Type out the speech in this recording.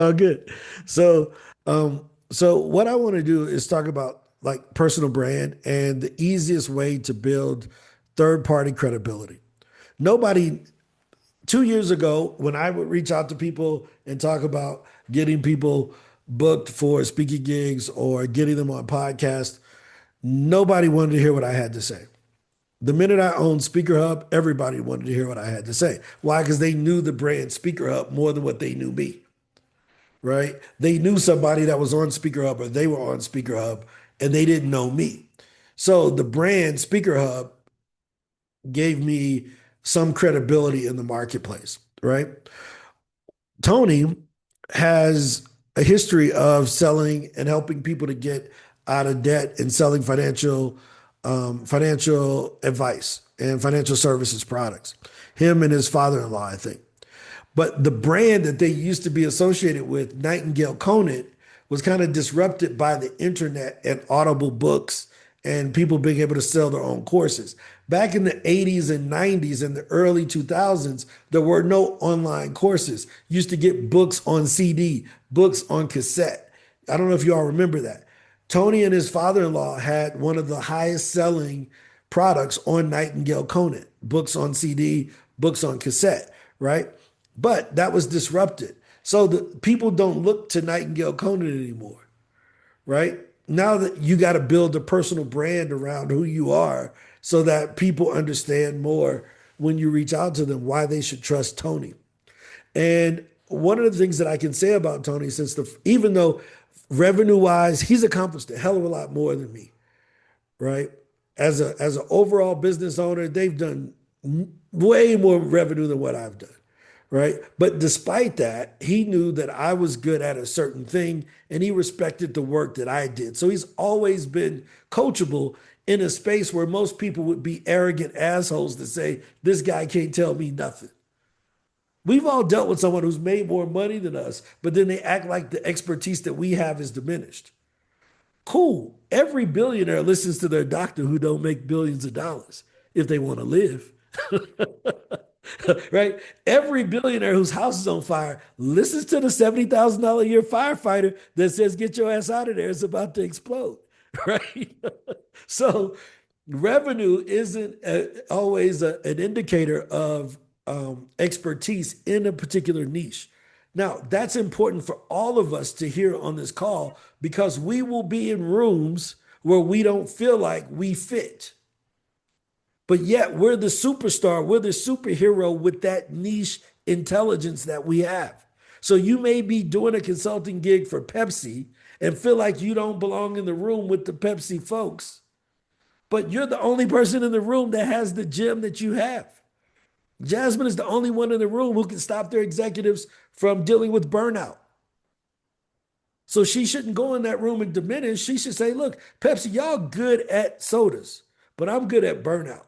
Oh, good. So, so what I want to do is talk about like personal brand and the easiest way to build third-party credibility. Nobody, 2 years ago, when I would reach out to people and talk about getting people booked for speaking gigs or getting them on podcasts, nobody wanted to hear what I had to say. The minute I owned Speaker Hub, everybody wanted to hear what I had to say. Why? Because they knew the brand Speaker Hub more than what they knew me, right? They knew somebody that was on Speaker Hub or they were on Speaker Hub and they didn't know me. So the brand Speaker Hub gave me some credibility in the marketplace, right? Tony has a history of selling and helping people to get out of debt and selling financial advice and financial services products. Him and his father-in-law, I think. But the brand that they used to be associated with, Nightingale Conant, was kind of disrupted by the internet and Audible books and people being able to sell their own courses. Back in the 80s and 90s and the early 2000s, there were no online courses. You used to get books on CD, books on cassette. I don't know if you all remember that. Tony and his father-in-law had one of the highest selling products on Nightingale Conant, books on CD, books on cassette, right? But that was disrupted. So the people don't look to Nightingale Conant anymore, right? Now that you got to build a personal brand around who you are so that people understand more when you reach out to them why they should trust Tony. And one of the things that I can say about Tony, since even though revenue wise, he's accomplished a hell of a lot more than me, right? As an overall business owner, they've done way more revenue than what I've done, right? But despite that, he knew that I was good at a certain thing and he respected the work that I did. So he's always been coachable in a space where most people would be arrogant assholes to say, this guy can't tell me nothing. We've all dealt with someone who's made more money than us, but then they act like the expertise that we have is diminished. Cool. Every billionaire listens to their doctor who don't make billions of dollars if they want to live. Right? Every billionaire whose house is on fire listens to the $70,000 a year firefighter that says, get your ass out of there. It's about to explode. Right? So revenue isn't always an indicator of expertise in a particular niche. Now, that's important for all of us to hear on this call because we will be in rooms where we don't feel like we fit. But yet we're the superstar, we're the superhero with that niche intelligence that we have. So you may be doing a consulting gig for Pepsi and feel like you don't belong in the room with the Pepsi folks, but you're the only person in the room that has the gem that you have. Jasmine is the only one in the room who can stop their executives from dealing with burnout. So she shouldn't go in that room and diminish. She should say, look, Pepsi, y'all good at sodas, but I'm good at burnout.